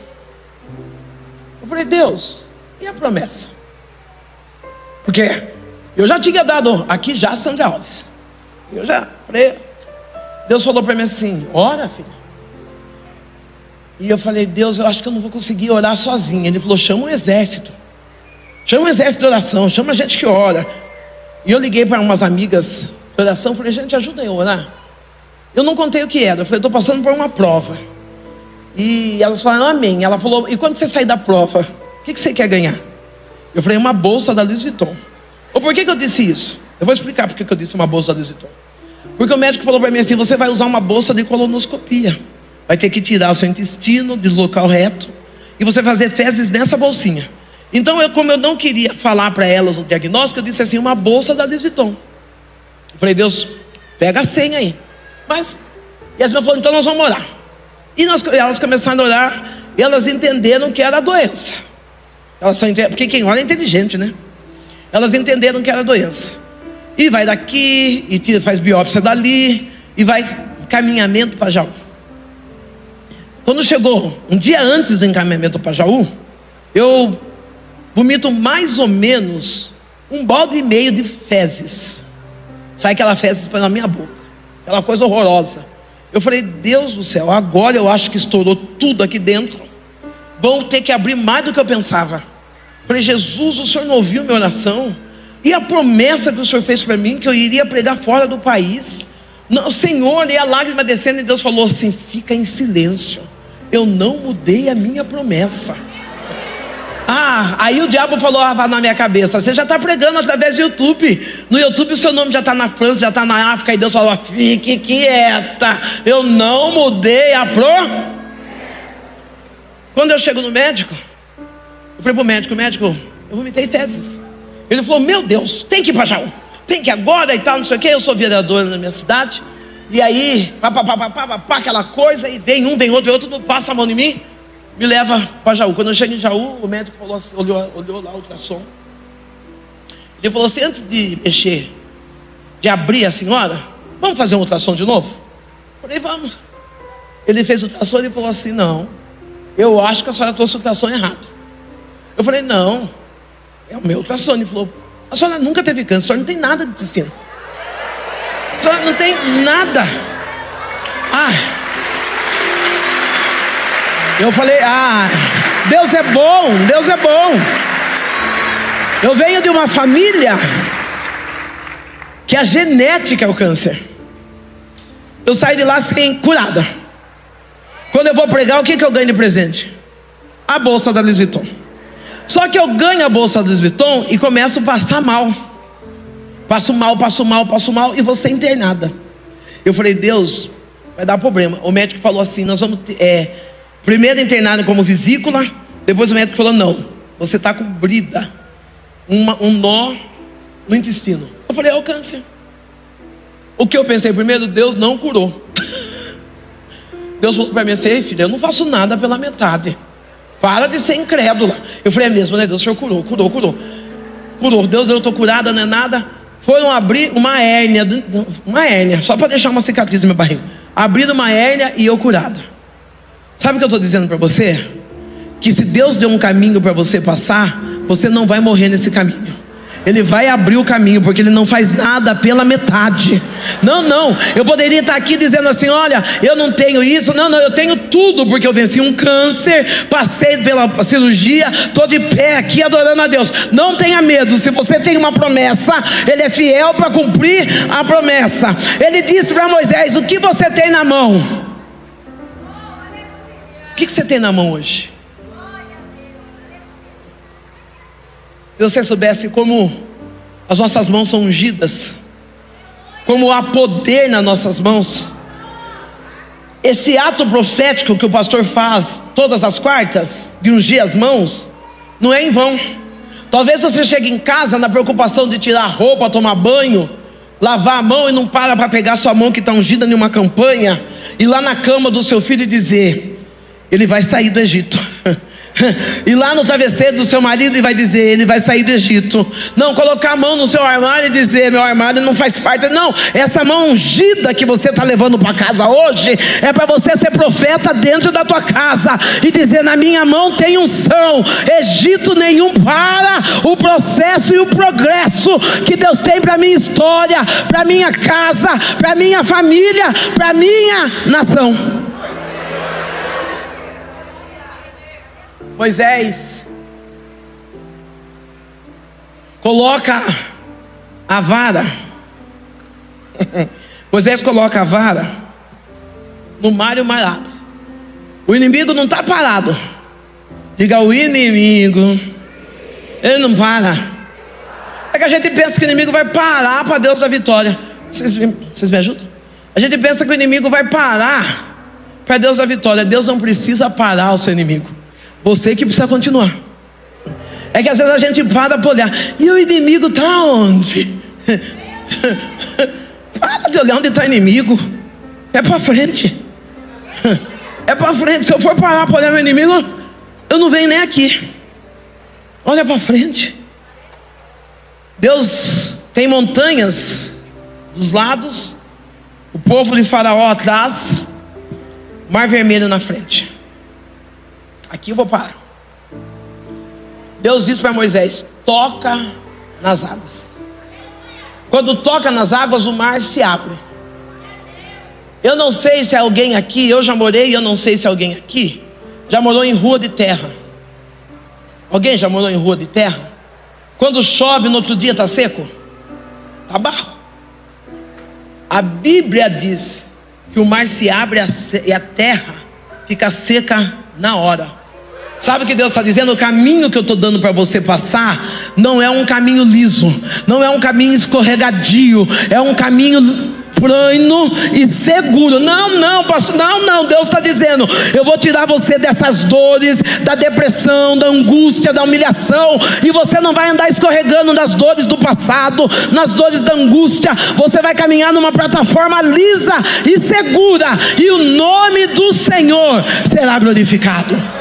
Eu falei: Deus, e a promessa? Porque eu já tinha dado aqui já Sandra Alves. Eu já falei, Deus falou para mim assim: ora, filha. E eu falei: Deus, eu acho que eu não vou conseguir orar sozinho. Ele falou: chama um exército. Chama um exército de oração, chama a gente que ora. E eu liguei para umas amigas de oração, falei: gente, ajuda eu a orar. Eu não contei o que era, eu falei: estou passando por uma prova. E elas falaram: amém. Ela falou: e quando você sair da prova, o que você quer ganhar? Eu falei: uma bolsa da Louis Vuitton. Ou por que eu disse isso? Eu vou explicar por que eu disse uma bolsa da Louis Vuitton. Porque o médico falou para mim assim: você vai usar uma bolsa de colonoscopia, vai ter que tirar o seu intestino, deslocar o reto, e você vai fazer fezes nessa bolsinha. Então, como eu não queria falar para elas o diagnóstico, eu disse assim: uma bolsa da Louis Vuitton. Eu falei: Deus, pega a senha aí. E as minhas falaram: então nós vamos orar. E elas começaram a orar, e elas entenderam que era a doença. Porque quem ora é inteligente, né? Elas entenderam que era a doença. E vai daqui, e faz biópsia dali, e vai encaminhamento para Jaú. Quando chegou um dia antes do encaminhamento para Jaú, eu vomito mais ou menos 1,5 balde de fezes. Sai aquela fezes pela minha boca, aquela coisa horrorosa. Eu falei: Deus do céu, agora eu acho que estourou tudo aqui dentro. Vão ter que abrir mais do que eu pensava. Eu falei: Jesus, o Senhor não ouviu minha oração? E a promessa que o Senhor fez para mim, que eu iria pregar fora do país? Não, Senhor, e a lágrima descendo, e Deus falou assim: fica em silêncio, eu não mudei a minha promessa. Aí o diabo falou na minha cabeça: você já está pregando através do YouTube. No YouTube o seu nome já está na França, já está na África. E Deus falou: fique quieta, eu não mudei a Quando eu chego no médico, eu falei pro médico, eu vomitei fezes. Ele falou: meu Deus, tem que ir para Jaú, tem que ir agora e tal, não sei o que. Eu sou vereador na minha cidade. E aí, aquela coisa, e vem um, vem outro, não passa a mão em mim, me leva para Jaú. Quando eu chego em Jaú, o médico falou assim, olhou lá o ultrassom. Ele falou assim: antes de mexer, de abrir a senhora, vamos fazer um ultrassom de novo? Eu falei: vamos. Ele fez o ultrassom e falou assim: não, eu acho que a senhora trouxe o ultrassom errado. Eu falei: não, é o meu ultrassom. Ele falou: a senhora nunca teve câncer, a senhora não tem nada de intestino, a senhora não tem nada. Eu falei: Deus é bom, Deus é bom. Eu venho de uma família que a genética é o câncer. Eu saí de lá sem curada. Quando eu vou pregar, o que eu ganho de presente? A bolsa da Louis Vuitton. Só que eu ganho a bolsa da Louis Vuitton e começo a passar mal. Passo mal e vou ser internada. Eu falei: Deus, vai dar problema. O médico falou assim: nós vamos primeiro internado como vesícula. Depois o médico falou: não, você está cobrida um nó no intestino. Eu falei: é o câncer. O que eu pensei primeiro? Deus não curou. Deus falou para mim assim: ei filha, eu não faço nada pela metade, para de ser incrédula. Eu falei: é mesmo, né Deus? O Senhor curou. Deus, eu estou curada, não é nada. Foram abrir uma hérnia, só para deixar uma cicatriz na minha barriga. Abriram uma hérnia e eu curada. Sabe o que eu estou dizendo para você? Que se Deus deu um caminho para você passar, você não vai morrer nesse caminho. Ele vai abrir o caminho, porque Ele não faz nada pela metade. Não, eu poderia estar aqui dizendo assim: olha, eu não tenho isso. Não, eu tenho tudo, porque eu venci um câncer, passei pela cirurgia, estou de pé aqui adorando a Deus. Não tenha medo, se você tem uma promessa, Ele é fiel para cumprir a promessa. Ele disse para Moisés: o que você tem na mão? O que você tem na mão hoje? Se você soubesse como as nossas mãos são ungidas, como há poder nas nossas mãos, esse ato profético que o pastor faz todas as quartas, de ungir as mãos, não é em vão. Talvez você chegue em casa na preocupação de tirar a roupa, tomar banho, lavar a mão, e não para pegar sua mão que está ungida em uma campanha, ir lá na cama do seu filho e dizer: ele vai sair do Egito. E lá no travesseiro do seu marido, e vai dizer: ele vai sair do Egito. Não, colocar a mão no seu armário e dizer: meu armário não faz parte. Não, essa mão ungida que você está levando para casa hoje é para você ser profeta dentro da tua casa e dizer: na minha mão tem unção. Egito nenhum para o processo e o progresso que Deus tem para minha história, para minha casa, para minha família, para minha nação. Moisés coloca a vara. Moisés coloca a vara no mar, e o mar abre. O inimigo não está parado. Diga: o inimigo, ele não para. É que a gente pensa que o inimigo vai parar para Deus da vitória. Vocês me ajudam? A gente pensa que o inimigo vai parar para Deus da vitória. Deus não precisa parar o seu inimigo. Você que precisa continuar. É que às vezes a gente para olhar: e o inimigo está onde? Para de olhar onde está o inimigo. É para frente. É para frente. Se eu for parar para olhar meu inimigo, eu não venho nem aqui. Olha para frente. Deus tem montanhas dos lados, o povo de Faraó atrás, Mar Vermelho na frente. Aqui eu vou parar. Deus disse para Moisés: toca nas águas. Quando toca nas águas, o mar se abre. Eu não sei se alguém aqui, eu já morei, eu não sei se alguém aqui já morou em rua de terra. Alguém já morou em rua de terra? Quando chove, no outro dia está seco? Está barro. A Bíblia diz que o mar se abre e a terra fica seca na hora. Sabe o que Deus está dizendo? O caminho que eu estou dando para você passar não é um caminho liso, não é um caminho escorregadio, é um caminho plano e seguro. Não, pastor, não. Deus está dizendo: eu vou tirar você dessas dores, da depressão, da angústia, da humilhação, e você não vai andar escorregando nas dores do passado, nas dores da angústia. Você vai caminhar numa plataforma lisa e segura, e o nome do Senhor será glorificado.